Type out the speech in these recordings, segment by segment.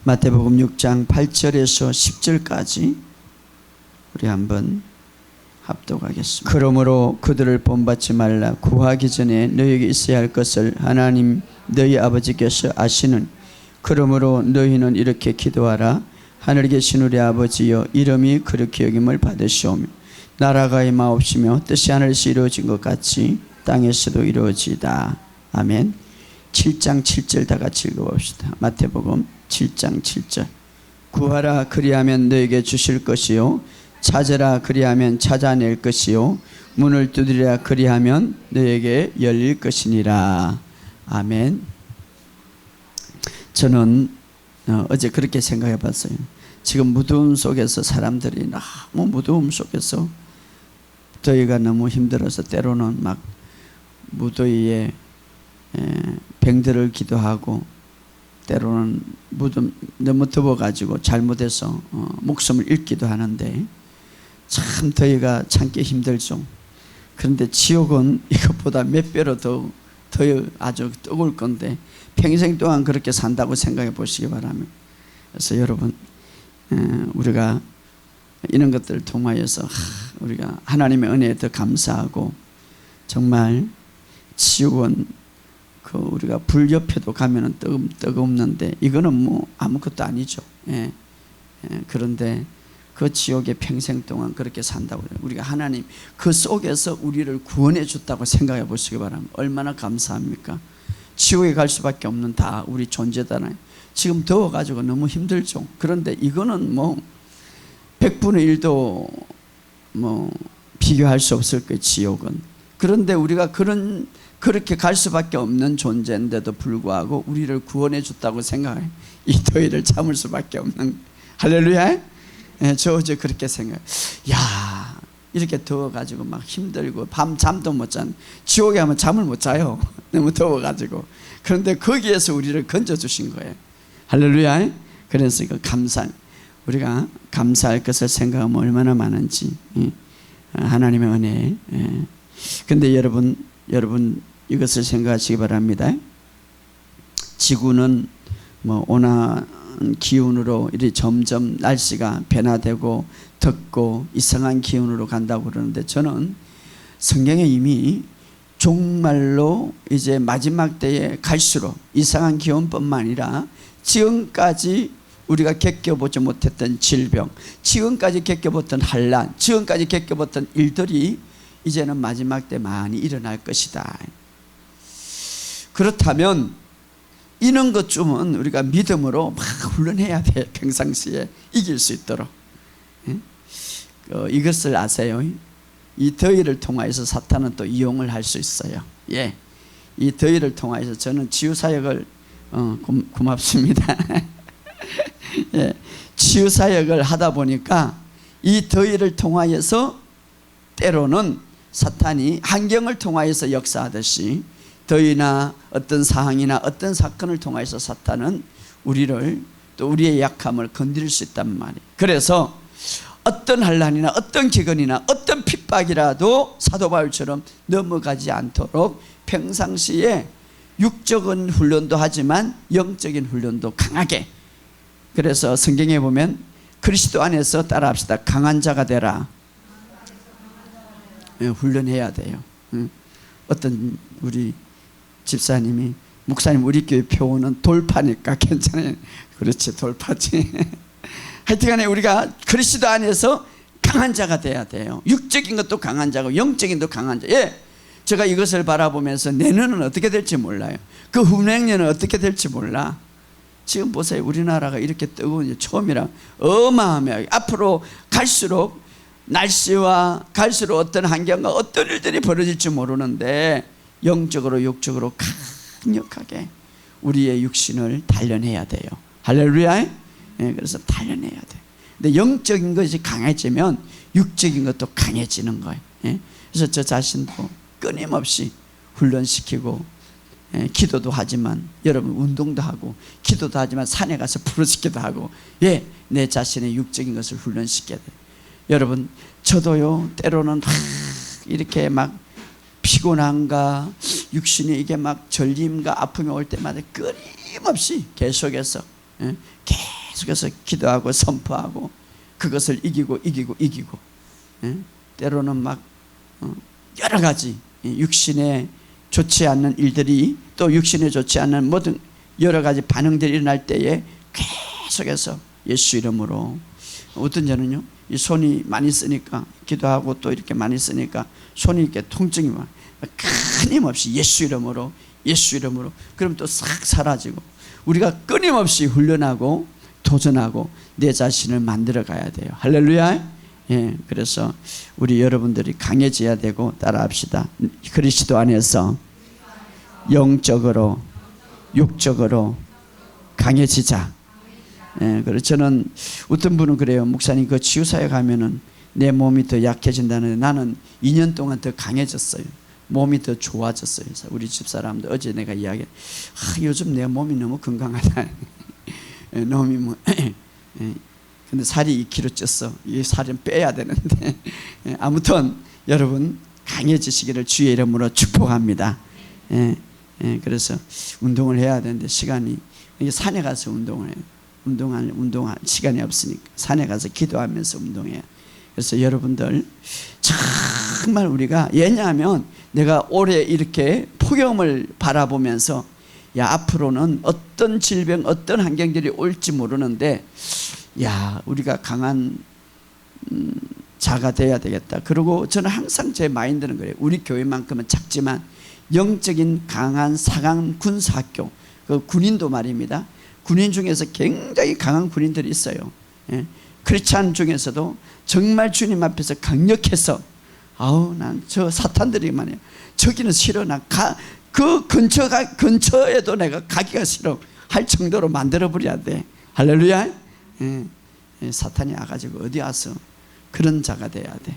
마태복음 6장 8절에서 10절까지 우리 한번 합독하겠습니다. 그러므로 그들을 본받지 말라. 구하기 전에 너희에게 있어야 할 것을 하나님 너희 아버지께서 아시는. 그러므로 너희는 이렇게 기도하라. 하늘에 계신 우리 아버지여, 이름이 그렇게 여김을 받으시오며 나라가 임하옵시며 뜻이 하늘에서 이루어진 것 같이 땅에서도 이루어지이다. 아멘. 7장 7절 다 같이 읽어봅시다. 마태복음 7장 7절. 구하라 그리하면 너에게 주실 것이요, 찾으라 그리하면 찾아낼 것이요, 문을 두드리라 그리하면 너에게 열릴 것이니라. 아멘. 저는 어제 그렇게 생각해 봤어요. 지금 무더움 속에서 사람들이 너무 무더움 속에서 더위가 너무 힘들어서 때로는 막 무더위에 병들을 기도하고, 때로는 너무 더워가지고 잘못해서 목숨을 잃기도 하는데 참 더위가 참기 힘들죠. 그런데 지옥은 이것보다 몇 배로 더 아주 뜨거울 건데 평생 동안 그렇게 산다고 생각해 보시기 바랍니다. 그래서 여러분, 우리가 이런 것들을 통하여서 우리가 하나님의 은혜에 더 감사하고, 정말 지옥은 우리가 불 옆에도 가면은 뜨겁는데 이거는 뭐 아무것도 아니죠. 그런데 그 지옥에 평생 동안 그렇게 산다고 해요. 우리가 하나님 그 속에서 우리를 구원해 줬다고 생각해 보시기 바랍니다. 얼마나 감사합니까? 지옥에 갈 수밖에 없는 다 우리 존재잖아요. 지금 더워가지고 너무 힘들죠. 그런데 이거는 뭐 100분의 1도 뭐 비교할 수 없을 거예요, 지옥은. 그런데 우리가 그렇게 갈 수밖에 없는 존재인데도 불구하고 우리를 구원해 줬다고 생각해요. 이 더위를 참을 수밖에 없는. 할렐루야. 저 어제 그렇게 생각해요. 야, 이렇게 더워가지고 막 힘들고 밤 잠도 못 잔. 지옥에 하면 잠을 못 자요. 너무 더워가지고. 그런데 거기에서 우리를 건져주신 거예요. 할렐루야. 그래서 이거 우리가 감사할 것을 생각하면 얼마나 많은지, 하나님의 은혜. 근데 여러분 이것을 생각하시기 바랍니다. 지구는 뭐 온화한 기온으로 이렇게 점점 날씨가 변화되고 덥고 이상한 기온으로 간다고 그러는데, 저는 성경에 이미 종말로 이제 마지막 때에 갈수록 이상한 기온뿐만 아니라 지금까지 우리가 겪어보지 못했던 질병, 지금까지 겪어봤던 환난, 지금까지 겪어봤던 일들이 이제는 마지막 때 많이 일어날 것이다. 그렇다면 이런 것쯤은 우리가 믿음으로 막 훈련해야 돼. 평상시에 이길 수 있도록. 이것을 아세요? 이 더위를 통하여서 사탄은 또 이용을 할 수 있어요. 예, 이 더위를 통하여서 저는 치유사역을 고맙습니다. 예, 치유사역을 하다 보니까 이 더위를 통하여서 때로는 사탄이 환경을 통하여서 역사하듯이 더위나 어떤 상황이나 어떤 사건을 통하여서 사탄은 우리를, 또 우리의 약함을 건드릴 수 있단 말이에요. 그래서 어떤 환난이나 어떤 기근이나 어떤 핍박이라도 사도 바울처럼 넘어가지 않도록 평상시에 육적인 훈련도 하지만 영적인 훈련도 강하게. 그래서 성경에 보면 그리스도 안에서 따라합시다. 강한 자가 되라. 훈련해야 돼요. 어떤 우리 집사님이, 목사님 우리 교회 표어는 돌파니까 괜찮아요. 그렇지, 돌파지. 하여튼간에 우리가 그리스도 안에서 강한 자가 돼야 돼요. 육적인 것도 강한 자고 영적인 것도 강한 자. 예, 제가 이것을 바라보면서 내년은 어떻게 될지 몰라요. 그 후내년은 어떻게 될지 몰라. 지금 보세요. 우리나라가 이렇게 뜨거운 게 처음이라 어마어마하게 앞으로 갈수록 날씨와 갈수록 어떤 환경과 어떤 일들이 벌어질지 모르는데 영적으로 육적으로 강력하게 우리의 육신을 단련해야 돼요. 할렐루야. 그래서 단련해야 돼요. 근데 영적인 것이 강해지면 육적인 것도 강해지는 거예요. 그래서 저 자신도 끊임없이 훈련시키고, 기도도 하지만, 여러분 운동도 하고 기도도 하지만 산에 가서 부르짖기도 하고, 내 자신의 육적인 것을 훈련시켜야 돼요. 여러분, 저도요 때로는 이렇게 막 피곤함과 육신이 이게 막 절림과 아픔이 올 때마다 끊임없이 계속해서 계속해서 기도하고 선포하고 그것을 이기고 예? 때로는 막 여러 가지 육신에 좋지 않는 일들이 또 육신에 좋지 않는 모든 여러 가지 반응들이 일어날 때에 계속해서 예수 이름으로 어떤 저는요 이 손이 많이 쓰니까 기도하고 또 이렇게 많이 쓰니까 손이 이렇게 통증이 막 끊임없이 예수 이름으로 그럼 또 싹 사라지고 우리가 끊임없이 훈련하고 도전하고 내 자신을 만들어 가야 돼요. 할렐루야. 예, 그래서 우리 여러분들이 강해져야 되고 따라합시다. 그리스도 안에서 영적으로 육적으로 강해지자. 예, 그래서 저는 어떤 분은 그래요. 목사님 그 치유사에 가면은 내 몸이 더 약해진다는데 나는 2년 동안 더 강해졌어요. 몸이 더 좋아졌어요. 우리 집사람도 어제 내가 이야기 요즘 내 몸이 너무 건강하다. 놈이 뭐 근데 살이 2kg 쪘어. 이 살은 빼야 되는데 아무튼 여러분 강해지시기를 주의 이름으로 축복합니다. 그래서 운동을 해야 되는데 시간이 산에 가서 운동을 해요. 운동할 시간이 없으니까 산에 가서 기도하면서 운동해요. 그래서 여러분들 정말 우리가 왜냐하면 내가 올해 이렇게 폭염을 바라보면서 야 앞으로는 어떤 질병 어떤 환경들이 올지 모르는데 야 우리가 강한 자가 돼야 되겠다. 그리고 저는 항상 제 마인드는 그래요. 우리 교회만큼은 작지만 영적인 강한 사강 군사학교 그 군인도 말입니다. 군인 중에서 굉장히 강한 군인들이 있어요. 크리스찬 중에서도 정말 주님 앞에서 강력해서 난 저 사탄들이 말이야 저기는 싫어 그 근처에도 내가 가기가 싫어 할 정도로 만들어버려야 돼. 할렐루야. 사탄이 와가지고 어디 와서 그런 자가 돼야 돼.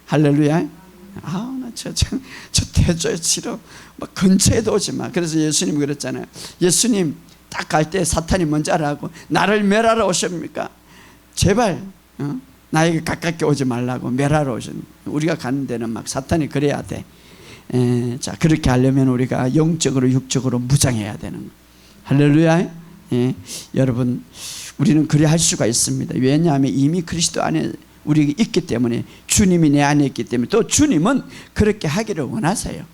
할렐루야. 나 저 대조에 싫어 막 근처에도 오지 마. 그래서 예수님이 그랬잖아요. 예수님 딱 갈 때 사탄이 뭔지 알아고 나를 멸하러 오십니까? 제발 나에게 가깝게 오지 말라고 멸하러 오신. 우리가 가는 데는 막 사탄이 그래야 돼. 자 그렇게 하려면 우리가 영적으로 육적으로 무장해야 되는 거예요. 할렐루야. 여러분 우리는 그래 할 수가 있습니다. 왜냐하면 이미 그리스도 안에 우리 있기 때문에 주님이 내 안에 있기 때문에 또 주님은 그렇게 하기를 원하세요.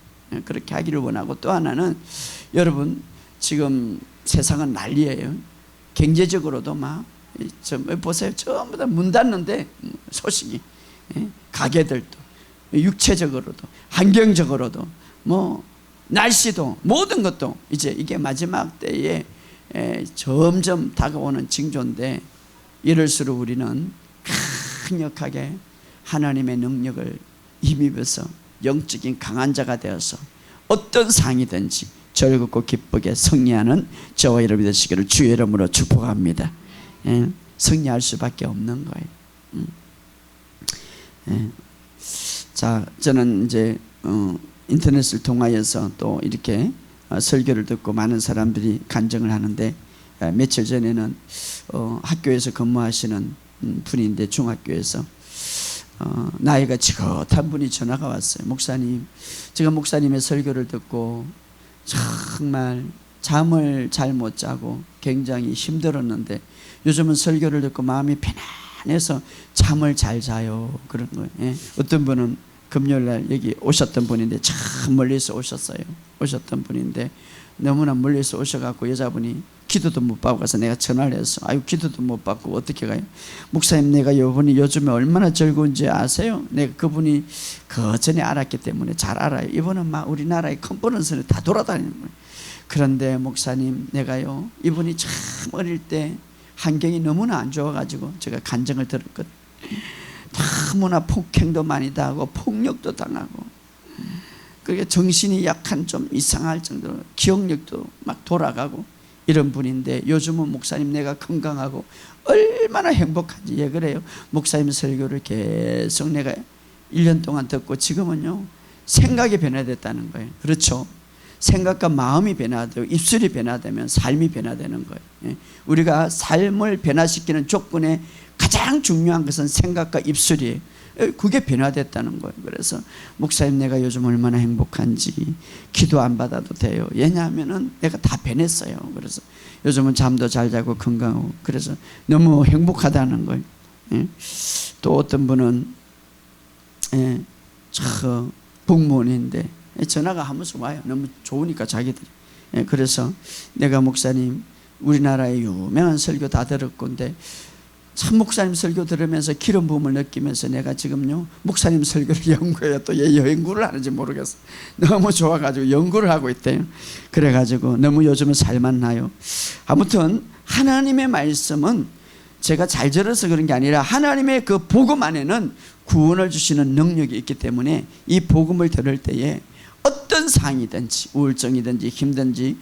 그렇게 하기를 원하고 또 하나는 여러분 지금 세상은 난리예요. 경제적으로도 막 보세요. 전부 다 문 닫는데 소식이 가게들도 육체적으로도 환경적으로도 뭐 날씨도 모든 것도 이제 이게 마지막 때에 점점 다가오는 징조인데 이럴수록 우리는 강력하게 하나님의 능력을 힘입어서 영적인 강한 자가 되어서 어떤 상이든지 즐겁고 기쁘게 승리하는 저와 여러분이 되시기를 주의 이름으로 축복합니다. 승리할 수밖에 없는 거예요. 자, 저는 이제 인터넷을 통하여서 또 이렇게 설교를 듣고 많은 사람들이 간증을 하는데 며칠 전에는 학교에서 근무하시는 분인데 중학교에서 나이가 지긋한 분이 전화가 왔어요. 목사님, 제가 목사님의 설교를 듣고 정말 잠을 잘 못 자고 굉장히 힘들었는데 요즘은 설교를 듣고 마음이 편안해서 잠을 잘 자요. 그런 거예요. 어떤 분은 금요일날 여기 오셨던 분인데 참 멀리서 오셨어요. 오셨던 분인데 너무나 멀리서 오셔갖고 여자분이 기도도 못 받고 가서 내가 전화를 해서 기도도 못 받고 어떻게 가요? 목사님 내가 이분이 요즘에 얼마나 즐거운지 아세요? 내가 그분이 그 전에 알았기 때문에 잘 알아요. 이분은 막 우리나라의 컨퍼런스를 다 돌아다니는 거예요. 그런데 목사님 내가요 이분이 참 어릴 때 환경이 너무나 안 좋아가지고 제가 간증을 들었거든요. 너무나 폭행도 많이 당하고 폭력도 당하고 그게 정신이 약한 좀 이상할 정도로 기억력도 막 돌아가고 이런 분인데 요즘은 목사님 내가 건강하고 얼마나 행복한지. 예 그래요. 목사님 설교를 계속 내가 1년 동안 듣고 지금은요 생각이 변화됐다는 거예요. 그렇죠. 생각과 마음이 변화되고 입술이 변화되면 삶이 변화되는 거예요. 우리가 삶을 변화시키는 조건에 가장 중요한 것은 생각과 입술이에요. 그게 변화됐다는 거예요. 그래서 목사님 내가 요즘 얼마나 행복한지 기도 안 받아도 돼요. 왜냐하면은 내가 다 변했어요. 그래서 요즘은 잠도 잘 자고 건강하고 그래서 너무 행복하다는 거예요. 예. 또 어떤 분은 저 공무원인데 전화가 한 번씩 와요. 너무 좋으니까 자기들이. 그래서 내가 목사님 우리나라의 유명한 설교 다 들었고 근데 참 목사님 설교 들으면서 기름 부음을 느끼면서 내가 지금요 목사님 설교를 연구해요. 또 얘 연구를 하는지 모르겠어. 너무 좋아가지고 연구를 하고 있대요. 그래가지고 너무 요즘은 잘 만나요. 아무튼 하나님의 말씀은 제가 잘 들어서 그런 게 아니라 하나님의 그 복음 안에는 구원을 주시는 능력이 있기 때문에 이 복음을 들을 때에 어떤 상이든지 우울증이든지 힘든지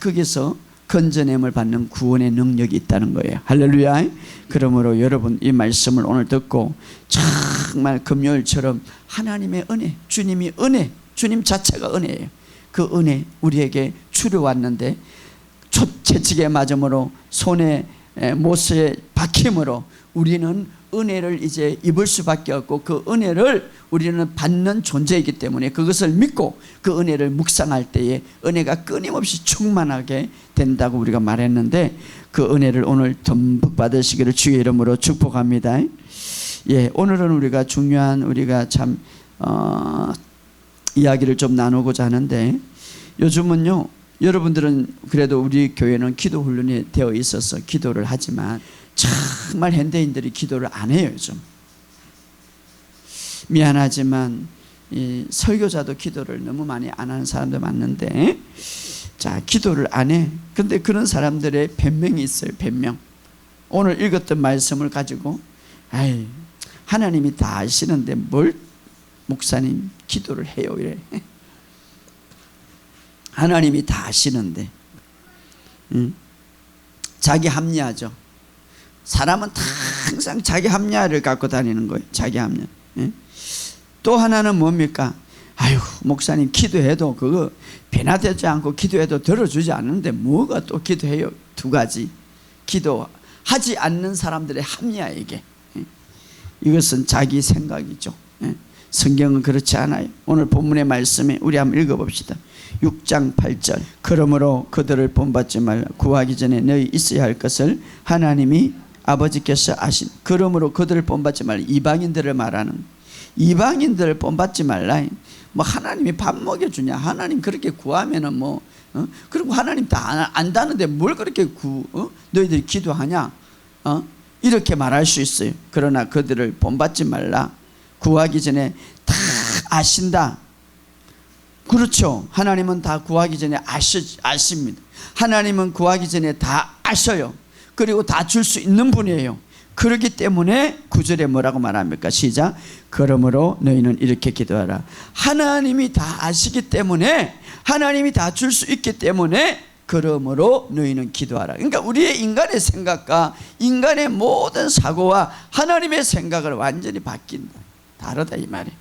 거기서 건져냄을 받는 구원의 능력이 있다는 거예요. 할렐루야. 그러므로 여러분 이 말씀을 오늘 듣고 정말 금요일처럼 하나님의 은혜, 주님이 은혜, 주님 자체가 은혜예요. 그 은혜 우리에게 주려왔는데 채찍에 맞음으로 손에 못에 박힘으로 우리는 은혜를 이제 입을 수밖에 없고 그 은혜를 우리는 받는 존재이기 때문에 그것을 믿고 그 은혜를 묵상할 때에 은혜가 끊임없이 충만하게 된다고 우리가 말했는데 그 은혜를 오늘 듬뿍 받으시기를 주의 이름으로 축복합니다. 예, 오늘은 우리가 중요한 우리가 참 이야기를 좀 나누고자 하는데 요즘은요 여러분들은 그래도 우리 교회는 기도 훈련이 되어 있어서 기도를 하지만 정말 현대인들이 기도를 안 해요. 요즘 미안하지만 이 설교자도 기도를 너무 많이 안 하는 사람도 많은데 자 기도를 안 해. 근데 그런 사람들의 변명이 있어요. 변명. 오늘 읽었던 말씀을 가지고 아이 하나님이 다 아시는데 뭘 목사님 기도를 해요 이래. 하나님이 다 아시는데 자기 합리화죠. 사람은 다 항상 자기 합리화를 갖고 다니는 거예요. 자기 합리화. 또 하나는 뭡니까? 아유 목사님 기도해도 그거 변화되지 않고 기도해도 들어주지 않는데 뭐가 또 기도해요. 두 가지. 기도하지 않는 사람들의 합리화 이게. 이것은 자기 생각이죠. 성경은 그렇지 않아요. 오늘 본문의 말씀에 우리 한번 읽어봅시다. 6장 8절 그러므로 그들을 본받지 말라. 구하기 전에 너희 있어야 할 것을 하나님이 아버지께서 아신. 그러므로 그들을 본받지 말라. 이방인들을 말하는 이방인들을 본받지 말라. 뭐 하나님이 밥 먹여주냐 하나님 그렇게 구하면은 뭐 그리고 하나님 다 안다는데 뭘 그렇게 너희들이 기도하냐 이렇게 말할 수 있어요. 그러나 그들을 본받지 말라. 구하기 전에 다 아신다. 그렇죠. 하나님은 다 구하기 전에 아십니다. 하나님은 구하기 전에 다 아셔요. 그리고 다 줄 수 있는 분이에요. 그렇기 때문에 9절에 뭐라고 말합니까? 시작. 그러므로 너희는 이렇게 기도하라. 하나님이 다 아시기 때문에 하나님이 다 줄 수 있기 때문에 그러므로 너희는 기도하라. 그러니까 우리의 인간의 생각과 인간의 모든 사고와 하나님의 생각을 완전히 바뀐다. 다르다 이 말이에요.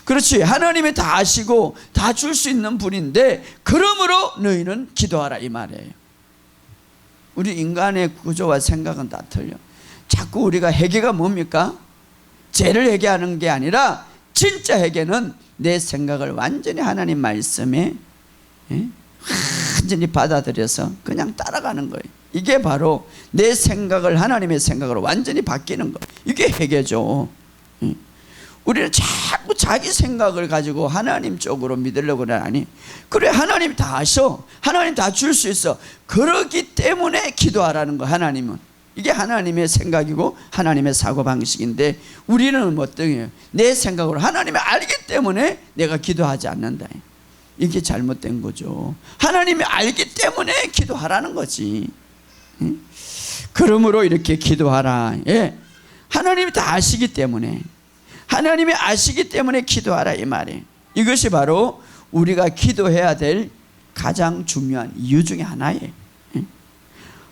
그렇지. 하나님이 다 아시고 다 줄 수 있는 분인데 그러므로 너희는 기도하라 이 말이에요. 우리 인간의 구조와 생각은 다 틀려. 자꾸 우리가 회개가 뭡니까? 죄를 회개하는 게 아니라 진짜 회개는 내 생각을 완전히 하나님 말씀에 완전히 받아들여서 그냥 따라가는 거예요. 이게 바로 내 생각을 하나님의 생각으로 완전히 바뀌는 거. 이게 회개죠. 우리는 자꾸 자기 생각을 가지고 하나님 쪽으로 믿으려고 하니 그래 하나님 다 아셔. 하나님 다 줄 수 있어. 그렇기 때문에 기도하라는 거. 하나님은 이게 하나님의 생각이고 하나님의 사고방식인데 우리는 어떠해요? 내 생각으로 하나님이 알기 때문에 내가 기도하지 않는다. 이게 잘못된 거죠. 하나님이 알기 때문에 기도하라는 거지. 그러므로 이렇게 기도하라. 예. 하나님이 다 아시기 때문에 하나님이 아시기 때문에 기도하라 이 말이에요. 이것이 바로 우리가 기도해야 될 가장 중요한 이유 중에 하나예요.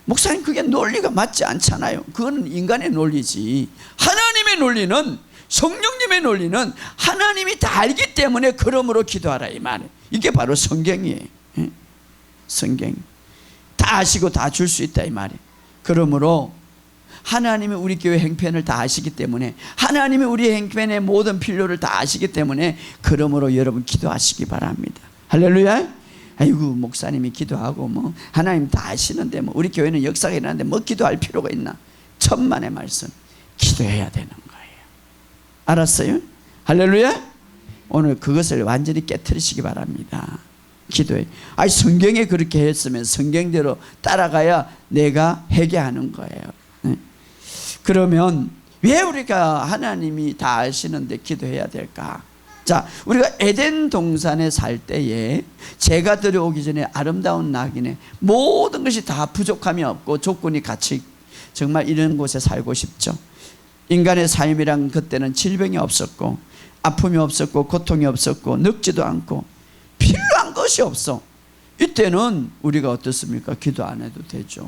목사님 그게 논리가 맞지 않잖아요. 그건 인간의 논리지. 하나님의 논리는 성령님의 논리는 하나님이 다 알기 때문에 그러므로 기도하라 이 말이에요. 이게 바로 성경이에요. 성경 다 아시고 다 줄 수 있다 이 말이에요. 그러므로 하나님이 우리 교회 형편을 다 아시기 때문에, 하나님이 우리 형편의 모든 필요를 다 아시기 때문에, 그러므로 여러분 기도하시기 바랍니다. 할렐루야. 아이고 목사님이 기도하고 뭐 하나님 다 아시는데 뭐 우리 교회는 역사가 일어나는데 뭐 기도할 필요가 있나? 천만의 말씀, 기도해야 되는 거예요. 알았어요? 할렐루야. 오늘 그것을 완전히 깨트리시기 바랍니다. 기도해. 아니 성경에 그렇게 했으면 성경대로 따라가야 내가 회개하는 거예요. 네. 그러면 왜 우리가 하나님이 다 아시는데 기도해야 될까? 자, 우리가 에덴 동산에 살 때에 죄가 들어오기 전에 아름다운 낙인에 모든 것이 다 부족함이 없고 조건이 같이, 정말 이런 곳에 살고 싶죠. 인간의 삶이란 그때는 질병이 없었고 아픔이 없었고 고통이 없었고 늙지도 않고 필요한 것이 없어. 이때는 우리가 어떻습니까? 기도 안 해도 되죠.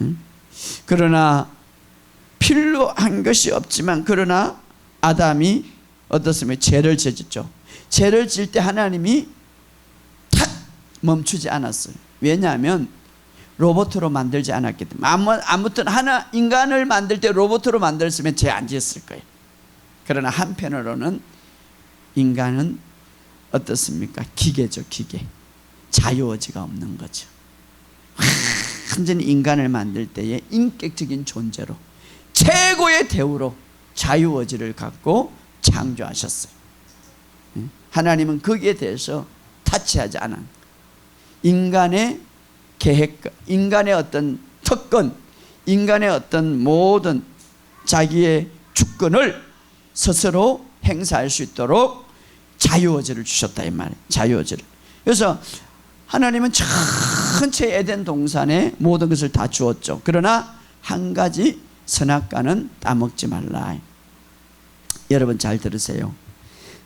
응? 그러나 필요한 것이 없지만, 그러나 아담이 어떻습니까? 죄를 짓죠. 죄를 질 때 하나님이 탁 멈추지 않았어요. 왜냐하면 로봇으로 만들지 않았기 때문에. 아무튼 인간을 만들 때 로봇으로 만들었으면 죄 안 지었을 거예요. 그러나 한편으로는 인간은 어떻습니까? 기계죠, 기계. 자유의지가 없는 거죠. 완전히 인간을 만들 때에 인격적인 존재로 최고의 대우로 자유의지를 갖고 창조하셨어요. 하나님은 거기에 대해서 타치하지 않아. 인간의 계획, 인간의 어떤 특권, 인간의 어떤 모든 자기의 주권을 스스로 행사할 수 있도록 자유의지를 주셨다 이 말이에요. 자유의지를. 그래서 하나님은 전체 에덴 동산에 모든 것을 다 주었죠. 그러나 한 가지, 선악과는 따먹지 말라. 여러분 잘 들으세요.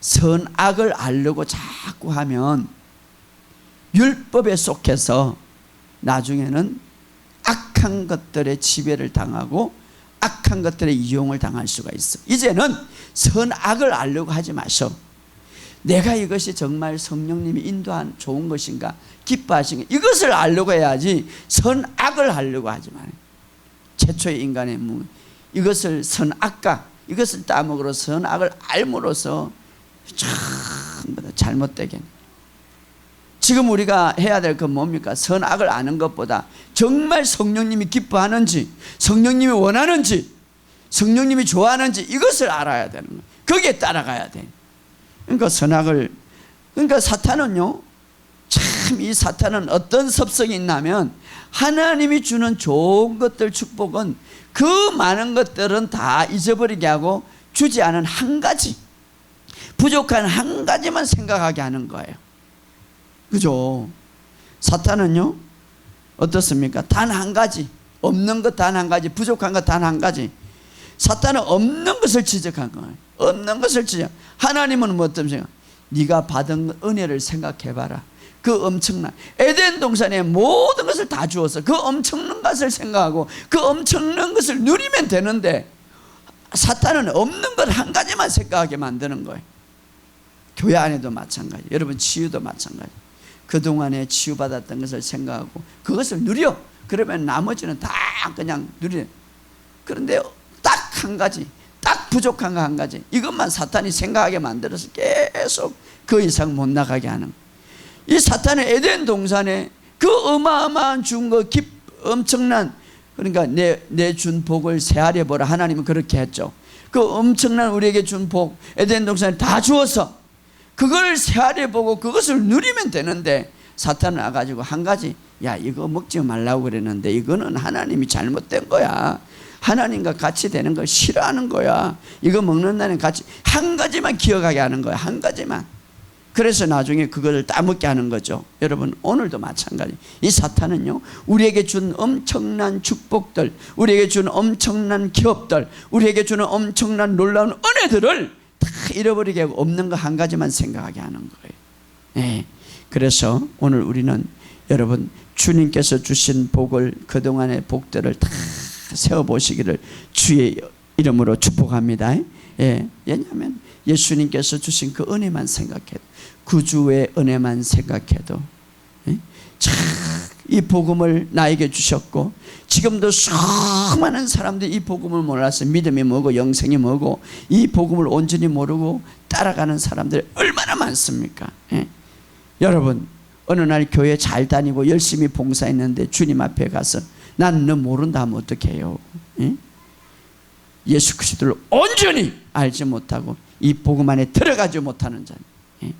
선악을 알려고 자꾸 하면 율법에 속해서 나중에는 악한 것들의 지배를 당하고 악한 것들의 이용을 당할 수가 있어. 이제는 선악을 알려고 하지 마셔. 내가 이것이 정말 성령님이 인도한 좋은 것인가, 기뻐하신 것, 이것을 알려고 해야지 선악을 하려고 하지 마요. 최초의 인간의 이것을 선악과, 이것을 따먹으로 선악을 알므로써 전부 다 잘못되게. 지금 우리가 해야 될 건 뭡니까? 선악을 아는 것보다 정말 성령님이 기뻐하는지, 성령님이 원하는지, 성령님이 좋아하는지 이것을 알아야 되는 거예요. 거기에 따라가야 돼. 그러니까 선악을, 그러니까 사탄은요, 참 이 사탄은 어떤 습성이 있냐면 하나님이 주는 좋은 것들, 축복은 그 많은 것들은 다 잊어버리게 하고 주지 않은 한 가지, 부족한 한 가지만 생각하게 하는 거예요. 그죠? 사탄은요 어떻습니까? 단 한 가지, 없는 것 단 한 가지, 부족한 것 단 한 가지. 사탄은 없는 것을 지적한 거예요. 없는 것을 지적. 하나님은 뭐 어떤 생각? 네가 받은 은혜를 생각해봐라. 그 엄청난 에덴 동산의 모든 것을 다 주어서 그 엄청난 것을 생각하고 그 엄청난 것을 누리면 되는데, 사탄은 없는 것 한 가지만 생각하게 만드는 거예요. 교회 안에도 마찬가지, 여러분 치유도 마찬가지. 그동안에 치유받았던 것을 생각하고 그것을 누려. 그러면 나머지는 다 그냥 누려. 그런데 딱 한 가지, 딱 부족한 거 한 가지, 이것만 사탄이 생각하게 만들어서 계속 그 이상 못 나가게 하는 거예요. 이 사탄은 에덴 동산에 그 어마어마한 준 거, 엄청난, 그러니까 내 준 복을 세하려 보라. 하나님은 그렇게 했죠. 그 엄청난 우리에게 준 복, 에덴 동산에 다 주어서 그걸 세하려 보고 그것을 누리면 되는데, 사탄은 와가지고 한 가지, 야 이거 먹지 말라고 그랬는데 이거는 하나님이 잘못된 거야, 하나님과 같이 되는 걸 싫어하는 거야, 이거 먹는다는 같이, 한 가지만 기억하게 하는 거야. 한 가지만. 그래서 나중에 그걸 따먹게 하는 거죠. 여러분 오늘도 마찬가지. 이 사탄은요, 우리에게 준 엄청난 축복들, 우리에게 준 엄청난 기업들, 우리에게 주는 엄청난 놀라운 은혜들을 다 잃어버리게 하고 없는 거 한 가지만 생각하게 하는 거예요. 네. 그래서 오늘 우리는 여러분 주님께서 주신 복을, 그동안의 복들을 다 세워보시기를 주의 이름으로 축복합니다. 예. 왜냐하면 예수님께서 주신 그 은혜만 생각해도, 구주의 은혜만 생각해도, 예? 참 이 복음을 나에게 주셨고, 지금도 수많은 사람들이 이 복음을 몰라서 믿음이 뭐고 영생이 뭐고 이 복음을 온전히 모르고 따라가는 사람들이 얼마나 많습니까? 예? 여러분, 어느 날 교회 잘 다니고 열심히 봉사했는데 주님 앞에 가서 난 너 모른다 하면 어떻게 해요? 예? 예수 그리스도를 온전히 알지 못하고 이 복음 안에 들어가지 못하는 자. 예?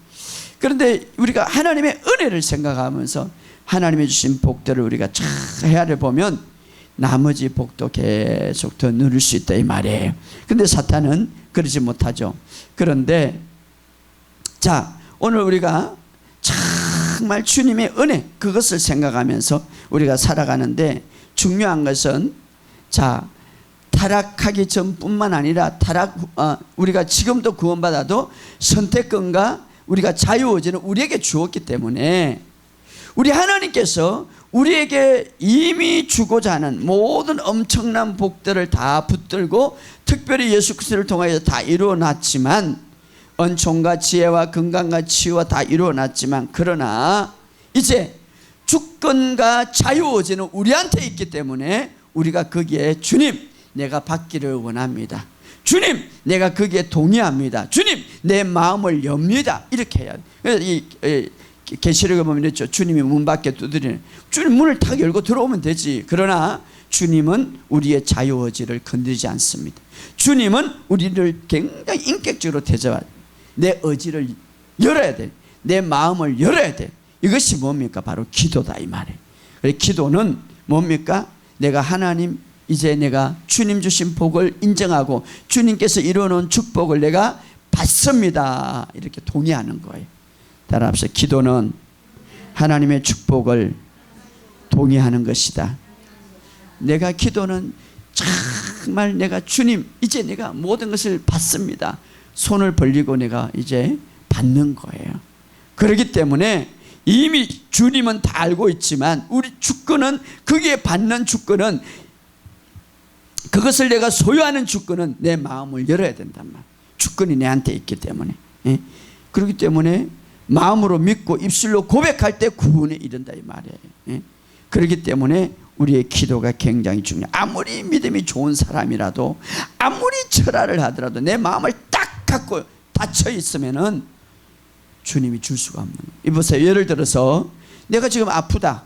그런데 우리가 하나님의 은혜를 생각하면서 하나님이 주신 복들을 우리가 잘 헤아려 보면 나머지 복도 계속 더 누릴 수 있다 이 말이에요. 그런데 사탄은 그러지 못하죠. 그런데 자, 오늘 우리가 정말 주님의 은혜, 그것을 생각하면서 우리가 살아가는데, 중요한 것은 자, 타락하기 전뿐만 아니라 우리가 지금도 구원받아도 선택권과 우리가 자유의지는 우리에게 주었기 때문에 우리 하나님께서 우리에게 이미 주고자 하는 모든 엄청난 복들을 다 붙들고 특별히 예수 그리스도를 통하여 다 이루어놨지만, 은총과 지혜와 건강과 치유와 다 이루어놨지만, 그러나 이제 주권과 자유의지는 우리한테 있기 때문에 우리가 거기에 주님 내가 받기를 원합니다, 주님 내가 거기에 동의합니다, 주님 내 마음을 엽니다, 이렇게 해야 돼요. 이 계시록에 보면 이랬죠. 주님이 문 밖에 두드리는, 주님 문을 탁 열고 들어오면 되지. 그러나 주님은 우리의 자유의지를 건드리지 않습니다. 주님은 우리를 굉장히 인격적으로 대접해야 돼. 내 의지를 열어야 돼. 내 마음을 열어야 돼. 이것이 뭡니까? 바로 기도다 이 말이에요. 기도는 뭡니까? 내가 하나님, 이제 내가 주님 주신 복을 인정하고 주님께서 이루어놓은 축복을 내가 받습니다, 이렇게 동의하는 거예요. 따라합시다. 기도는 하나님의 축복을 동의하는 것이다. 내가 기도는 정말 내가 주님, 이제 내가 모든 것을 받습니다, 손을 벌리고 내가 이제 받는 거예요. 그렇기 때문에 이미 주님은 다 알고 있지만 우리 주권은, 거기에 받는 주권은, 그것을 내가 소유하는 주권은 내 마음을 열어야 된단 말이에요. 주권이 내한테 있기 때문에. 예? 그렇기 때문에 마음으로 믿고 입술로 고백할 때 구원에 이른다 이 말이에요. 예? 그렇기 때문에 우리의 기도가 굉장히 중요해요. 아무리 믿음이 좋은 사람이라도, 아무리 철학을 하더라도 내 마음을 딱 갖고 닫혀 있으면은 주님이 줄 수가 없는 거예요. 이보세요. 예를 들어서 내가 지금 아프다,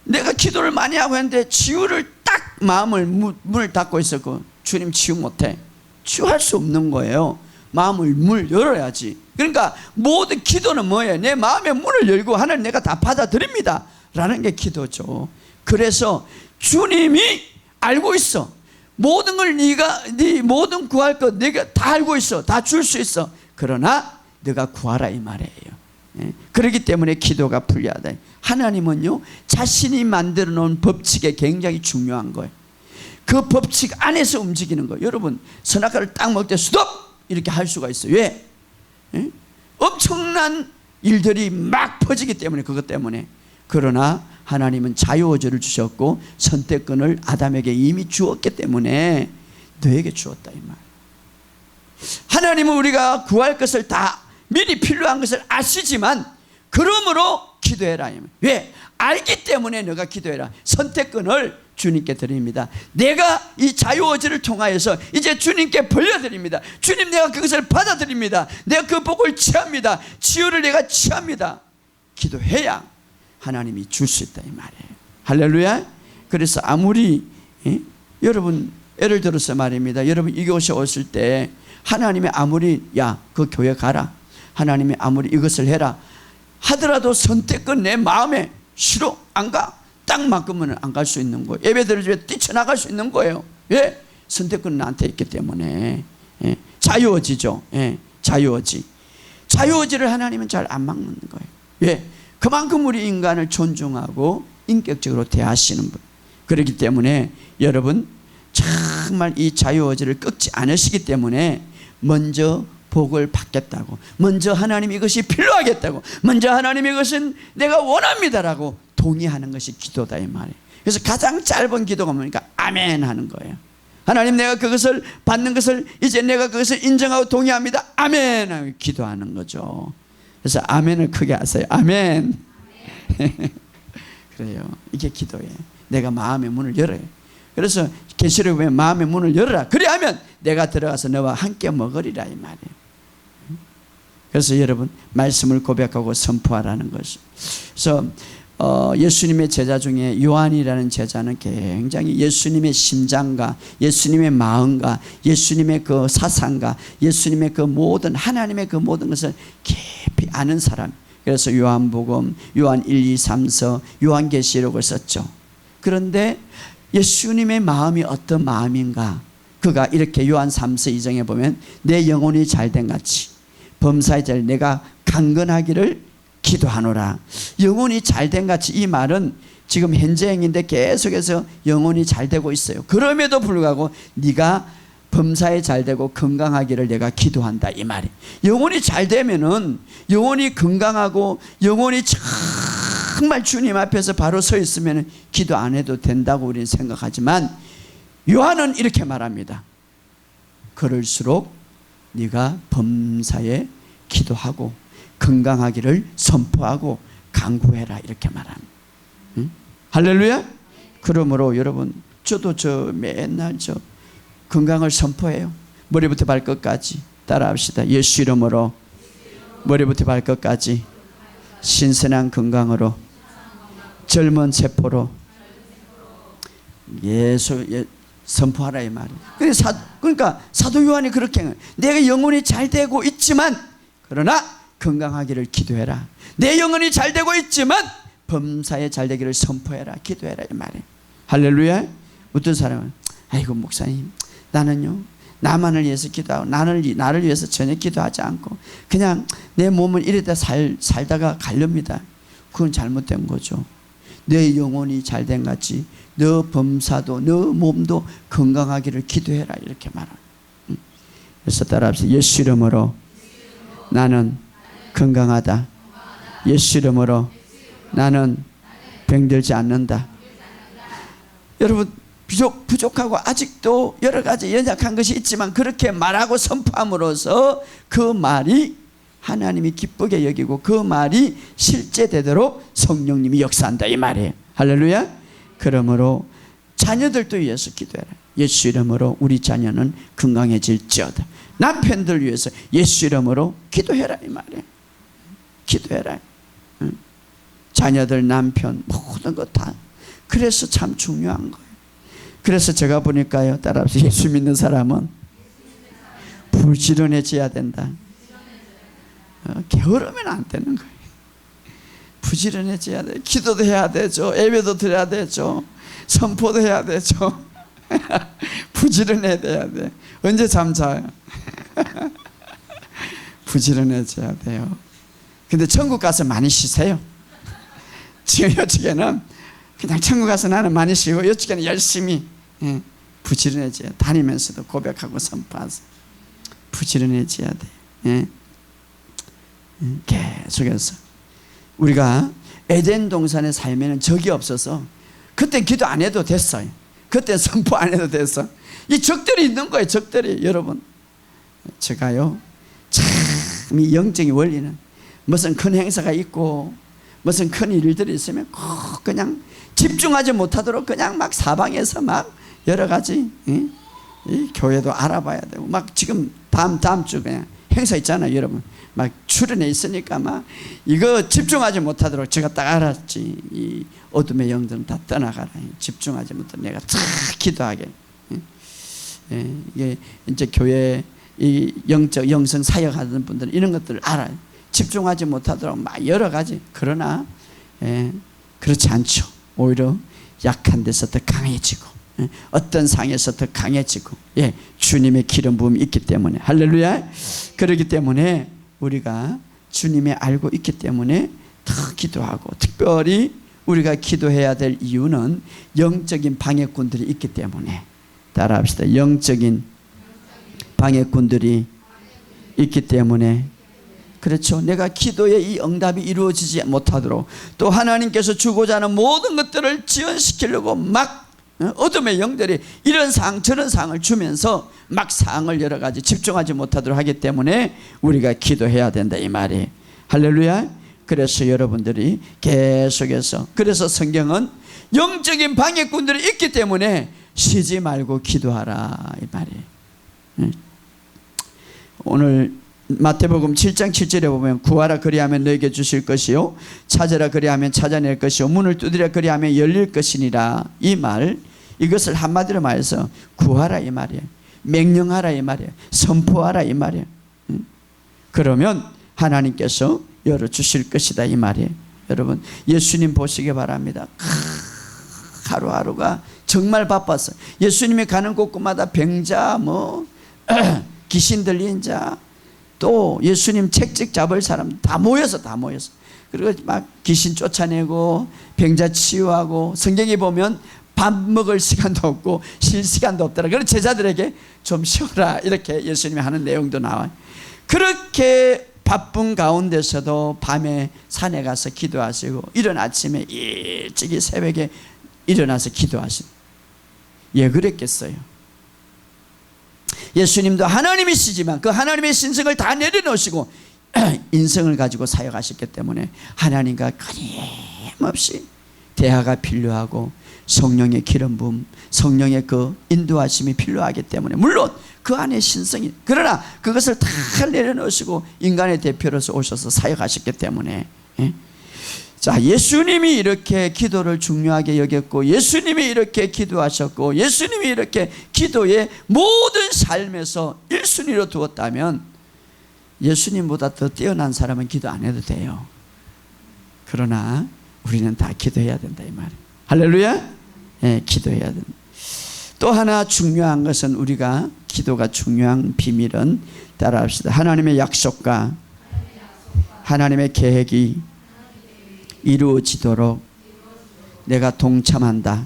내가 기도를 많이 하고 했는데 치유를 딱 마음을 문을 닫고 있었고, 주님 치유 못해, 치유할 수 없는 거예요. 마음을 문을 열어야지. 그러니까 모든 기도는 뭐예요? 내 마음의 문을 열고 하나님 내가 다 받아들입니다 라는 게 기도죠. 그래서 주님이 알고 있어. 모든 걸 네 모든 구할 것 내가 다 알고 있어. 다 줄 수 있어. 그러나 네가 구하라 이 말이에요. 예? 그렇기 때문에 기도가 불리하다. 하나님은요, 자신이 만들어 놓은 법칙에 굉장히 중요한 거예요. 그 법칙 안에서 움직이는 거예요. 여러분, 선악과를 딱 먹을 때 스톱! 이렇게 할 수가 있어요. 왜? 예? 엄청난 일들이 막 퍼지기 때문에, 그것 때문에. 그러나 하나님은 자유의지를 주셨고 선택권을 아담에게 이미 주었기 때문에 너에게 주었다 이 말. 하나님은 우리가 구할 것을 다 미리 필요한 것을 아시지만 그러므로 기도해라. 왜? 알기 때문에 너가 기도해라. 선택권을 주님께 드립니다. 내가 이 자유의지를 통하여서 이제 주님께 벌려드립니다. 주님, 내가 그것을 받아들입니다. 내가 그 복을 취합니다. 치유를 내가 취합니다. 기도해야 하나님이 줄 수 있다 이 말이에요. 할렐루야. 그래서 아무리 여러분, 예를 들어서 말입니다. 여러분 이곳에 오실 때 하나님이 아무리 야 그 교회 가라, 하나님이 아무리 이것을 해라 하더라도 선택권 내 마음에 싫어 안 가, 딱 막으면 안 갈 수 있는 거예요. 예배 드리러 뛰쳐나갈 수 있는 거예요. 왜? 선택권은 나한테 있기 때문에. 예. 자유의지죠. 예. 자유의지를 하나님은 잘 안 막는 거예요. 왜? 그만큼 우리 인간을 존중하고 인격적으로 대하시는 분. 그렇기 때문에 여러분 정말 이 자유의지를 꺾지 않으시기 때문에 먼저 복을 받겠다고, 먼저 하나님 이것이 필요하겠다고, 먼저 하나님 이것은 내가 원합니다라고 동의하는 것이 기도다 이 말이에요. 그래서 가장 짧은 기도가 뭡니까? 아멘 하는 거예요. 하나님, 내가 그것을 받는 것을 이제 내가 그것을 인정하고 동의합니다. 아멘 하고 기도하는 거죠. 그래서 아멘을 크게 하세요. 아멘. 그래요. 이게 기도예요. 내가 마음의 문을 열어요. 그래서 계시록에 보면 마음의 문을 열어라. 그리하면 내가 들어가서 너와 함께 먹으리라 이 말이에요. 그래서 여러분 말씀을 고백하고 선포하라는 것이. 그래서 예수님의 제자 중에 요한이라는 제자는 굉장히 예수님의 심장과 예수님의 마음과 예수님의 그 사상과 예수님의 그 모든 하나님의 그 모든 것을 깊이 아는 사람. 그래서 요한복음, 요한 1, 2, 3서, 요한계시록을 썼죠. 그런데 예수님의 마음이 어떤 마음인가? 그가 이렇게 요한 3서 2장에 보면 내 영혼이 잘된 같이 범사의 자를 내가 강건하기를 기도하노라. 영혼이 잘된 같이, 이 말은 지금 현재형인데 계속해서 영혼이 잘되고 있어요. 그럼에도 불구하고 네가 범사에 잘되고 건강하기를 내가 기도한다 이 말이. 영혼이 잘되면은, 영혼이 건강하고 영혼이 정말 주님 앞에서 바로 서 있으면 기도 안 해도 된다고 우리는 생각하지만 요한은 이렇게 말합니다. 그럴수록 네가 범사에 기도하고 건강하기를 선포하고 강구해라 이렇게 말합니다. 응? 할렐루야. 그러므로 여러분, 저도 맨날 건강을 선포해요. 머리부터 발끝까지 따라합시다. 예수 이름으로 머리부터 발끝까지 신선한 건강으로 젊은 세포로 선포하라 이 말이에요. 그러니까 사도 요한이 그렇게 해요. 내가 영혼이 잘 되고 있지만 그러나 건강하기를 기도해라. 내 영혼이 잘 되고 있지만 범사에 잘 되기를 선포해라, 기도해라 이 말이에요. 할렐루야. 어떤 사람은 아이고 목사님, 나는요 나만을 위해서 기도하고 나를 위해서 전혀 기도하지 않고 그냥 내 몸을 이래다 살다가 가렵니다. 그건 잘못된 거죠. 내 영혼이 잘된 같이 너 범사도 너 몸도 건강하기를 기도해라 이렇게 말합니다. 그래서 따라합시다. 예수 이름으로 나는 건강하다. 예수 이름으로 나는 병들지 않는다. 여러분 비록 부족하고 아직도 여러 가지 연약한 것이 있지만 그렇게 말하고 선포함으로써 그 말이 하나님이 기쁘게 여기고 그 말이 실제되도록 성령님이 역사한다 이 말이에요. 할렐루야. 그러므로 자녀들도 위해서 기도해라. 예수 이름으로 우리 자녀는 건강해질지어다. 남편들 위해서 예수 이름으로 기도해라 이 말이에요. 기도해라. 응? 자녀들, 남편 모든 것 다. 그래서 참 중요한 거예요. 그래서 제가 보니까요, 따라합시다. 예수 믿는 사람은 부지런해져야 된다. 게으르면 안 되는 거예요. 부지런해져야 돼. 기도도 해야 되죠. 예배도 드려야 되죠. 선포도 해야 되죠. 부지런해야 돼. 언제 잠자요? 부지런해져야 돼요. 근데 천국 가서 많이 쉬세요. 지금 이쪽에는 그냥 천국 가서 나는 많이 쉬고 이쪽에는 열심히 부지런해져야 돼. 다니면서도 고백하고 선포하세요. 부지런해져야 돼. 계속해서 우리가 에덴 동산에 살면 적이 없어서 그때 기도 안 해도 됐어요. 그때 선포 안 해도 됐어. 이 적들이 있는 거예요. 적들이. 여러분 제가요 참 이 영적인 원리는 무슨 큰 행사가 있고 무슨 큰 일들이 있으면 꼭 그냥 집중하지 못하도록 그냥 막 사방에서 막 여러 가지 이 교회도 알아봐야 되고 막 지금 다음 주 그냥 행사 있잖아요. 여러분 막 출연해 있으니까 막 이거 집중하지 못하도록 제가 딱 알았지. 이 어둠의 영들은 다 떠나가라. 집중하지 못하도록 내가 탁 기도하게. 이게 이제 교회 이 영적 영성 사역하는 분들은 이런 것들을 알아요. 집중하지 못하도록 막 여러 가지. 그러나 그렇지 않죠. 오히려 약한 데서 더 강해지고 어떤 상에서 더 강해지고 주님의 기름 부음이 있기 때문에 할렐루야. 그렇기 때문에 우리가 주님의 알고 있기 때문에 더 기도하고 특별히 우리가 기도해야 될 이유는 영적인 방해꾼들이 있기 때문에 따라합시다. 영적인 방해꾼들이 있기 때문에 그렇죠. 내가 기도의 이 응답이 이루어지지 못하도록 또 하나님께서 주고자 하는 모든 것들을 지연시키려고 막 어둠의 영들이 이런 상 저런 상을 주면서 막 상을 여러 가지 집중하지 못하도록 하기 때문에 우리가 기도해야 된다 이 말이에요. 할렐루야. 그래서 여러분들이 계속해서, 그래서 성경은 영적인 방해꾼들이 있기 때문에 쉬지 말고 기도하라 이 말이에요. 오늘 마태복음 7장 7절에 보면 구하라 그리하면 너에게 주실 것이요 찾으라 그리하면 찾아낼 것이요 문을 두드리라 그리하면 열릴 것이니라. 이 말, 이것을 한마디로 말해서 구하라 이 말이에요. 명령하라 이 말이에요. 선포하라 이 말이에요. 그러면 하나님께서 열어주실 것이다 이 말이에요. 여러분 예수님 보시기 바랍니다. 하루하루가 정말 바빴어요. 예수님이 가는 곳곳마다 병자, 귀신 들린 자, 또 예수님 책찍 잡을 사람 다 모여서 그리고 막 귀신 쫓아내고 병자 치유하고, 성경에 보면 밥 먹을 시간도 없고 쉴 시간도 없더라. 그래서 제자들에게 좀 쉬어라 이렇게 예수님이 하는 내용도 나와요. 그렇게 바쁜 가운데서도 밤에 산에 가서 기도하시고 이른 아침에 일찍이 새벽에 일어나서 기도하시고, 예 그랬겠어요. 예수님도 하나님이시지만 그 하나님의 신성을 다 내려놓으시고 인성을 가지고 사역하셨기 때문에 하나님과 끊임없이 대화가 필요하고 성령의 기름 부음, 성령의 그 인도하심이 필요하기 때문에, 물론 그 안에 신성이, 그러나 그것을 다 내려놓으시고 인간의 대표로서 오셔서 사역하셨기 때문에, 자, 예수님이 이렇게 기도를 중요하게 여겼고, 예수님이 이렇게 기도하셨고, 예수님이 이렇게 기도의 모든 삶에서 1순위로 두었다면 예수님보다 더 뛰어난 사람은 기도 안 해도 돼요. 그러나 우리는 다 기도해야 된다 이 말이에요. 할렐루야. 예, 기도해야 된다. 또 하나 중요한 것은, 우리가 기도가 중요한 비밀은 따라합시다. 하나님의 약속과 하나님의 계획이 이루어지도록 내가 동참한다.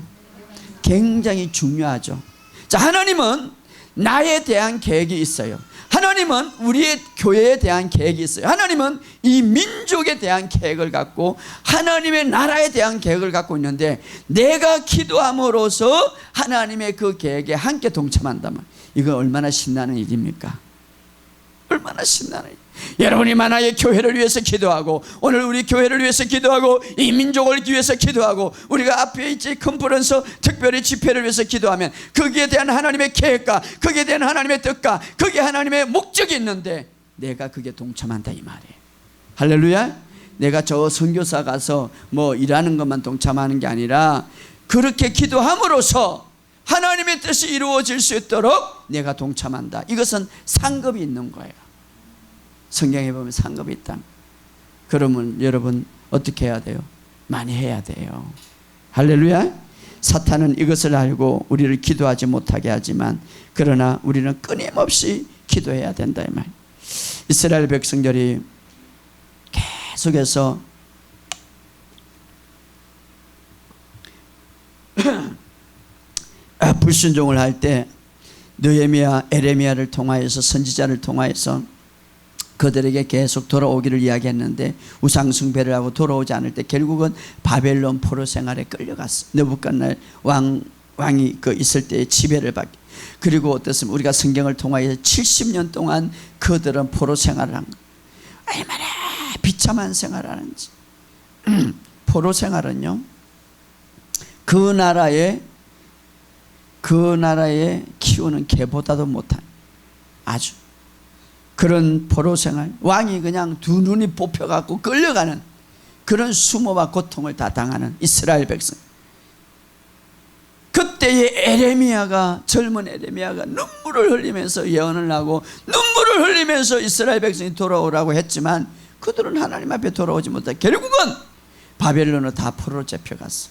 굉장히 중요하죠. 자, 하나님은 나에 대한 계획이 있어요. 하나님은 우리의 교회에 대한 계획이 있어요. 하나님은 이 민족에 대한 계획을 갖고 하나님의 나라에 대한 계획을 갖고 있는데, 내가 기도함으로써 하나님의 그 계획에 함께 동참한다면 이거 얼마나 신나는 일입니까? 얼마나 신나는 일. 여러분이 만약에 교회를 위해서 기도하고, 오늘 우리 교회를 위해서 기도하고 이 민족을 위해서 기도하고 우리가 앞에 있지 컨퍼런스 특별히 집회를 위해서 기도하면 거기에 대한 하나님의 계획과 거기에 대한 하나님의 뜻과 거기에 하나님의 목적이 있는데 내가 그게 동참한다 이 말이에요. 할렐루야. 내가 저 선교사 가서 일하는 것만 동참하는 게 아니라 그렇게 기도함으로써 하나님의 뜻이 이루어질 수 있도록 내가 동참한다. 이것은 상급이 있는 거예요. 성경에 보면 상급이 있다. 그러면 여러분 어떻게 해야 돼요? 많이 해야 돼요. 할렐루야. 사탄은 이것을 알고 우리를 기도하지 못하게 하지만, 그러나 우리는 끊임없이 기도해야 된다 이 말. 이스라엘 백성들이 계속해서 불순종을 할 때 느헤미야, 에레미야를 통하여서, 선지자를 통하여서 그들에게 계속 돌아오기를 이야기했는데 우상 숭배를 하고 돌아오지 않을 때 결국은 바벨론 포로 생활에 끌려갔어. 느부갓네살 왕이 있을 때 지배를 받게. 그리고 어떻습니까? 우리가 성경을 통하여 70년 동안 그들은 포로 생활을 한 거예요. 얼마나 비참한 생활을 하는지. 포로 생활은요, 그 나라에 키우는 개보다도 못한 아주 그런 포로 생활, 왕이 그냥 두 눈이 뽑혀갖고 끌려가는 그런 수모와 고통을 다 당하는 이스라엘 백성. 그때의 에레미야가, 젊은 에레미야가 눈물을 흘리면서 예언을 하고 눈물을 흘리면서 이스라엘 백성이 돌아오라고 했지만 그들은 하나님 앞에 돌아오지 못하고 결국은 바벨론으로 다 포로로 잡혀갔어.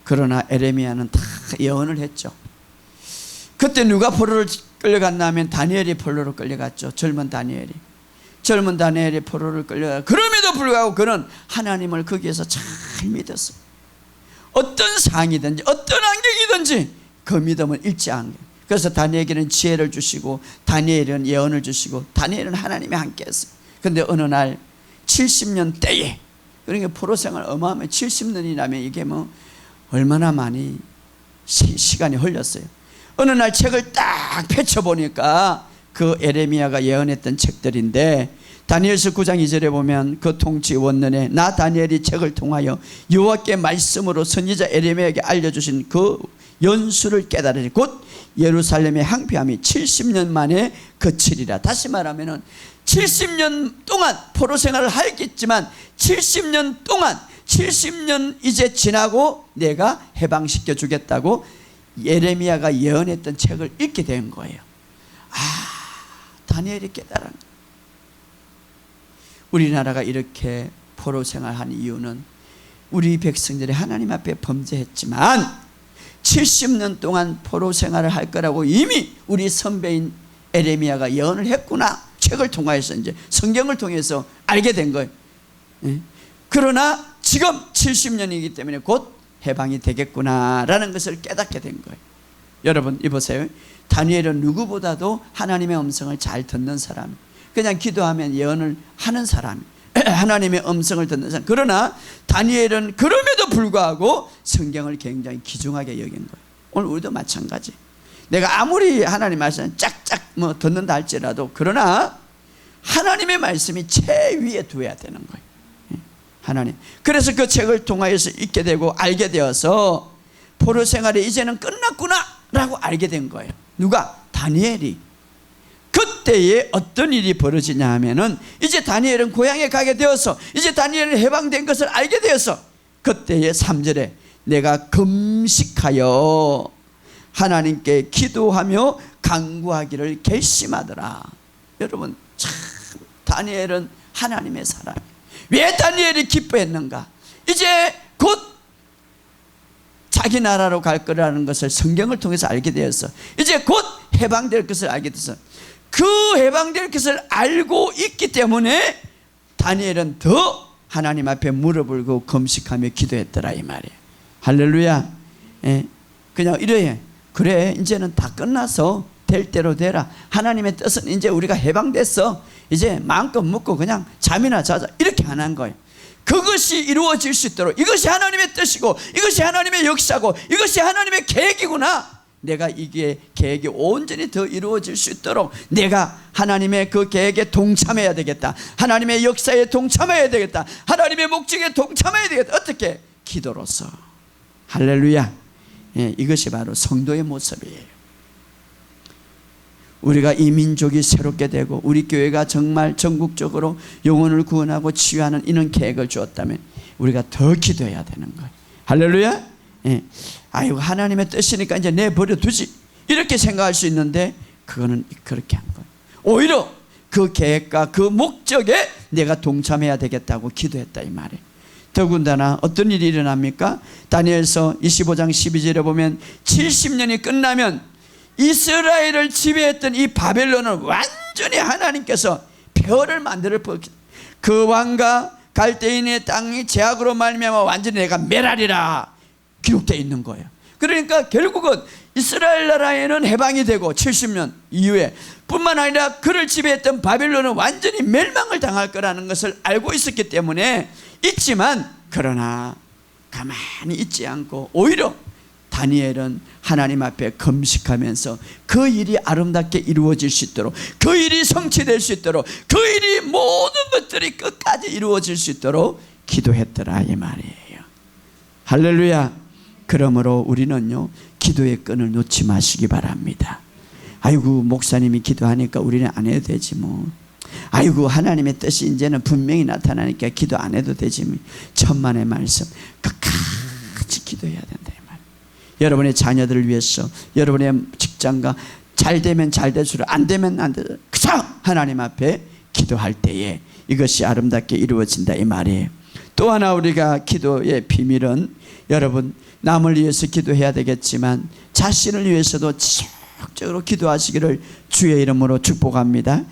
그러나 에레미야는 다 예언을 했죠. 그때 누가 포로를 끌려갔나 하면 다니엘이 포로로 끌려갔죠. 젊은 다니엘이 포로를 끌려가. 그럼에도 불구하고 그는 하나님을 거기에서 잘 믿었어요. 어떤 상황이든지 어떤 환경이든지 그 믿음을 잃지 않게. 그래서 다니엘에게는 지혜를 주시고 다니엘은 예언을 주시고 다니엘은 하나님이 함께 했어요. 그런데 어느 날 70년 때에, 그러니까 포로 생활 어마어마해. 70년이라면 이게 얼마나 많이 시간이 흘렸어요. 어느 날 책을 딱 펼쳐보니까 그 에레미야가 예언했던 책들인데 다니엘서 9장 2절에 보면 그 통치 원년에 나 다니엘이 책을 통하여 여호와께 말씀으로 선지자 에레미야에게 알려주신 그 연수를 깨달으니 곧 예루살렘의 항폐함이 70년 만에 그치리라. 다시 말하면 70년 동안 포로 생활을 하겠지만 70년 이제 지나고 내가 해방시켜 주겠다고 예레미야가 예언했던 책을 읽게 된 거예요. 다니엘이 깨달은, 우리나라가 이렇게 포로 생활한 이유는 우리 백성들이 하나님 앞에 범죄했지만 70년 동안 포로 생활을 할 거라고 이미 우리 선배인 에레미야가 예언을 했구나. 책을 통해서, 이제 성경을 통해서 알게 된 거예요. 그러나 지금 70년이기 때문에 곧 해방이 되겠구나라는 것을 깨닫게 된 거예요. 여러분 이보세요. 다니엘은 누구보다도 하나님의 음성을 잘 듣는 사람, 그냥 기도하면 예언을 하는 사람, 하나님의 음성을 듣는 사람. 그러나 다니엘은 그럼에도 불구하고 성경을 굉장히 귀중하게 여긴 거예요. 오늘 우리도 마찬가지. 내가 아무리 하나님 말씀을 짝짝 듣는다 할지라도 그러나 하나님의 말씀이 최위에 두어야 되는 거예요. 하나님. 그래서 그 책을 통하여서 읽게 되고 알게 되어서 포로 생활이 이제는 끝났구나 라고 알게 된 거예요. 누가? 다니엘이. 그때에 어떤 일이 벌어지냐 하면은 이제 다니엘은 고향에 가게 되어서 이제 다니엘은 해방된 것을 알게 되어서 그때에 3절에 내가 금식하여 하나님께 기도하며 간구하기를 결심하더라. 여러분 참 다니엘은 하나님의 사람이에요. 왜 다니엘이 기뻐했는가? 이제 곧 자기 나라로 갈 거라는 것을 성경을 통해서 알게 되어서 이제 곧 해방될 것을 알게 돼서 그 해방될 것을 알고 있기 때문에 다니엘은 더 하나님 앞에 무릎 꿇고 금식하며 기도했더라 이 말이에요. 할렐루야. 그냥 이래. 그래 이제는 다 끝나서 될 대로 되라. 하나님의 뜻은 이제 우리가 해방됐어. 이제 마음껏 묵고 그냥 잠이나 자자. 이렇게 안 한 거예요. 그것이 이루어질 수 있도록 이것이 하나님의 뜻이고 이것이 하나님의 역사고 이것이 하나님의 계획이구나. 내가 이게 계획이 온전히 더 이루어질 수 있도록 내가 하나님의 그 계획에 동참해야 되겠다. 하나님의 역사에 동참해야 되겠다. 하나님의 목적에 동참해야 되겠다. 어떻게? 기도로서. 할렐루야. 이것이 바로 성도의 모습이에요. 우리가 이 민족이 새롭게 되고 우리 교회가 정말 전국적으로 영혼을 구원하고 치유하는 이런 계획을 주었다면 우리가 더 기도해야 되는 거예요. 할렐루야. 아이고 하나님의 뜻이니까 이제 내버려 두지 이렇게 생각할 수 있는데 그거는 그렇게 한 거예요. 오히려 그 계획과 그 목적에 내가 동참해야 되겠다고 기도했다 이 말이에요. 더군다나 어떤 일이 일어납니까? 다니엘서 25장 12절에 보면 70년이 끝나면 이스라엘을 지배했던 이 바벨론은 완전히 하나님께서 폐허를 만들어 그 왕과 갈대인의 땅이 제약으로 말미암아 완전히 내가 멸하리라 기록되어 있는 거예요. 그러니까 결국은 이스라엘 나라에는 해방이 되고 70년 이후에 뿐만 아니라 그를 지배했던 바벨론은 완전히 멸망을 당할 거라는 것을 알고 있었기 때문에 있지만 그러나 가만히 있지 않고 오히려 다니엘은 하나님 앞에 금식하면서 그 일이 아름답게 이루어질 수 있도록 그 일이 성취될 수 있도록 그 일이 모든 것들이 끝까지 이루어질 수 있도록 기도했더라 이 말이에요. 할렐루야. 그러므로 우리는요 기도의 끈을 놓지 마시기 바랍니다. 아이고 목사님이 기도하니까 우리는 안 해도 되지 뭐. 아이고 하나님의 뜻이 이제는 분명히 나타나니까 기도 안 해도 되지 뭐. 천만의 말씀 끝까지 기도해야 된다 이 말이에요. 여러분의 자녀들을 위해서 여러분의 직장과 잘 되면 잘 될수록 안 되면 안 되도록 그저 하나님 앞에 기도할 때에 이것이 아름답게 이루어진다 이 말이에요. 또 하나 우리가 기도의 비밀은 여러분 남을 위해서 기도해야 되겠지만 자신을 위해서도 지속적으로 기도하시기를 주의 이름으로 축복합니다.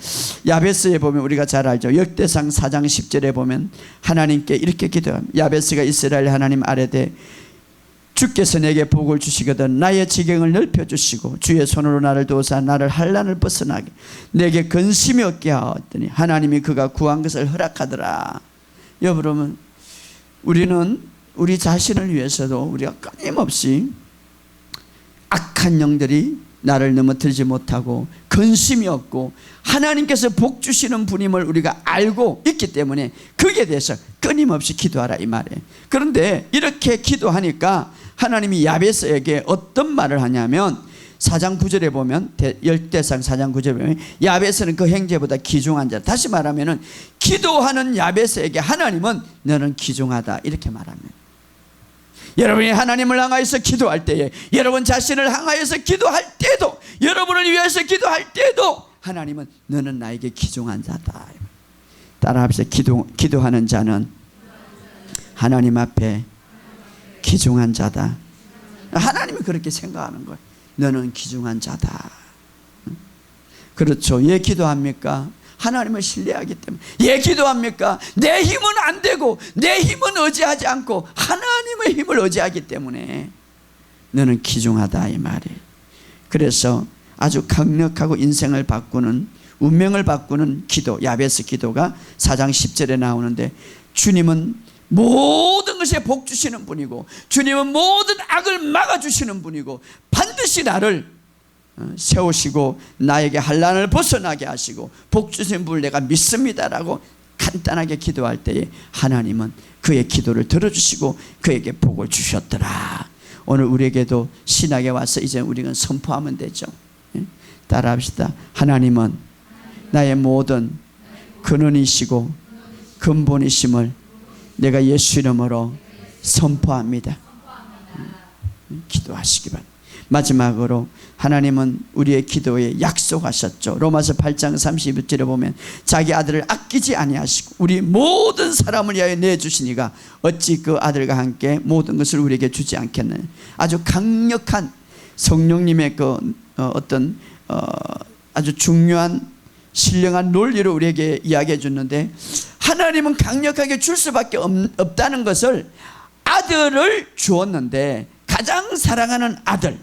야베스에 보면 우리가 잘 알죠. 역대상 4장 10절에 보면 하나님께 이렇게 기도합니다. 야베스가 이스라엘 하나님 아뢰되 주께서 내게 복을 주시거든 나의 지경을 넓혀주시고 주의 손으로 나를 도우사 나를 환난을 벗어나게 내게 근심이 없게 하었더니 하나님이 그가 구한 것을 허락하더라. 여러분 우리는 우리 자신을 위해서도 우리가 끊임없이 악한 영들이 나를 넘어뜨리지 못하고 근심이 없고 하나님께서 복 주시는 분임을 우리가 알고 있기 때문에 거기에 대해서 끊임없이 기도하라 이 말이에요. 그런데 이렇게 기도하니까 하나님이 야베스에게 어떤 말을 하냐면 4장 9절에 보면, 열대상 4장 9절에 보면 야베스는 그 형제보다 귀중한 자, 다시 말하면 기도하는 야베스에게 하나님은 너는 귀중하다 이렇게 말합니다. 여러분이 하나님을 향하여서 기도할 때에, 여러분 자신을 향하여서 기도할 때도, 여러분을 위해서 기도할 때도 하나님은 너는 나에게 귀중한 자다. 따라합시다. 기도하는 자는 하나님 앞에 귀중한 자다. 하나님이 그렇게 생각하는 거예요. 너는 귀중한 자다. 그렇죠. 왜 기도합니까? 하나님을 신뢰하기 때문에. 왜 기도합니까? 내 힘은 안 되고 내 힘은 의지하지 않고 하나님의 힘을 의지하기 때문에 너는 귀중하다 이 말이에요. 그래서 아주 강력하고 인생을 바꾸는, 운명을 바꾸는 기도, 야베스 기도가 4장 10절에 나오는데, 주님은 모든 것에 복 주시는 분이고 주님은 모든 악을 막아주시는 분이고 반드시 나를 세우시고 나에게 환난을 벗어나게 하시고 복 주신 분을 내가 믿습니다라고 간단하게 기도할 때에 하나님은 그의 기도를 들어주시고 그에게 복을 주셨더라. 오늘 우리에게도 신학에 와서 이제 우리는 선포하면 되죠. 따라합시다. 하나님은 나의 모든 근원이시고 근본이심을 내가 예수 이름으로 선포합니다. 기도하시기 바랍니다. 마지막으로 하나님은 우리의 기도에 약속하셨죠. 로마서 8장 32절에 보면 자기 아들을 아끼지 아니하시고 우리 모든 사람을 위하여 내주시니가 어찌 그 아들과 함께 모든 것을 우리에게 주지 않겠느냐. 아주 강력한 성령님의 그 어떤 아주 중요한 신령한 논리를 우리에게 이야기해 줬는데, 하나님은 강력하게 줄 수밖에 없다는 것을 아들을 주었는데, 가장 사랑하는 아들,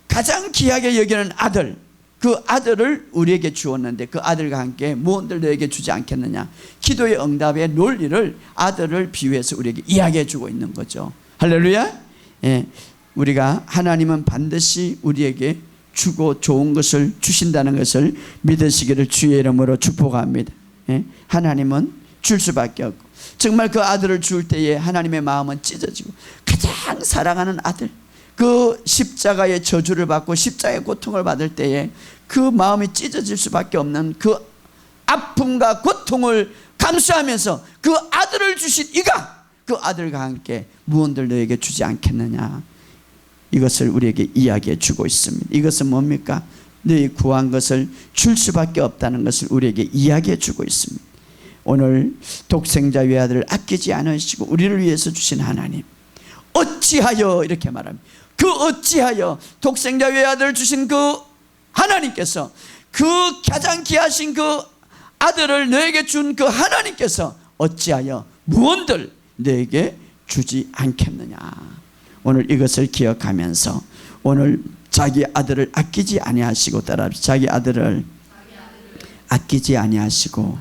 가장 귀하게 여기는 아들, 그 아들을 우리에게 주었는데 그 아들과 함께 무언들 너에게 주지 않겠느냐. 기도의 응답의 논리를 아들을 비유해서 우리에게 이야기해 주고 있는 거죠. 할렐루야. 예, 우리가 하나님은 반드시 우리에게 주고 좋은 것을 주신다는 것을 믿으시기를 주의 이름으로 축복합니다. 예, 하나님은 줄 수밖에 없고 정말 그 아들을 줄 때에 하나님의 마음은 찢어지고 가장 사랑하는 아들, 그 십자가의 저주를 받고 십자가의 고통을 받을 때에 그 마음이 찢어질 수밖에 없는 그 아픔과 고통을 감수하면서 그 아들을 주신 이가 그 아들과 함께 무언들 너에게 주지 않겠느냐. 이것을 우리에게 이야기해 주고 있습니다. 이것은 뭡니까? 너희 구한 것을 줄 수밖에 없다는 것을 우리에게 이야기해 주고 있습니다. 오늘 독생자 외아들을 아끼지 않으시고 우리를 위해서 주신 하나님, 어찌하여 이렇게 말합니다. 그 어찌하여 독생자 외아들을 주신 그 하나님께서, 그 가장 귀하신 그 아들을 너에게 준 그 하나님께서 어찌하여 무언들 너에게 주지 않겠느냐. 오늘 이것을 기억하면서 오늘 자기 아들을 아끼지 아니하시고, 따라 자기 아들을 아끼지 아니하시고,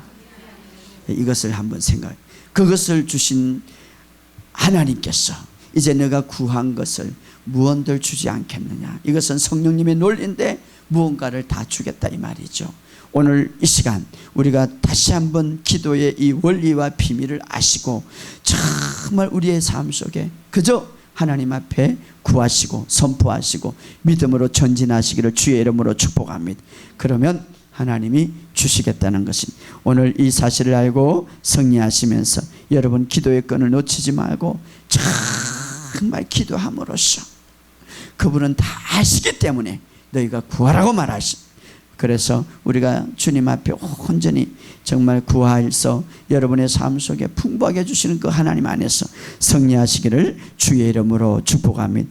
이것을 한번 생각해. 그것을 주신 하나님께서 이제 내가 구한 것을 무언들 주지 않겠느냐. 이것은 성령님의 논리인데 무언가를 다 주겠다 이 말이죠. 오늘 이 시간 우리가 다시 한번 기도의 이 원리와 비밀을 아시고 정말 우리의 삶 속에 그저 하나님 앞에 구하시고 선포하시고 믿음으로 전진하시기를 주의 이름으로 축복합니다. 그러면 하나님이 주시겠다는 것입니다. 오늘 이 사실을 알고 승리하시면서 여러분 기도의 끈을 놓치지 말고 정말 기도함으로써 그분은 다 아시기 때문에 너희가 구하라고 말하십니다. 그래서 우리가 주님 앞에 온전히 정말 구하여서 여러분의 삶 속에 풍부하게 해주시는 그 하나님 안에서 승리하시기를 주의 이름으로 축복합니다.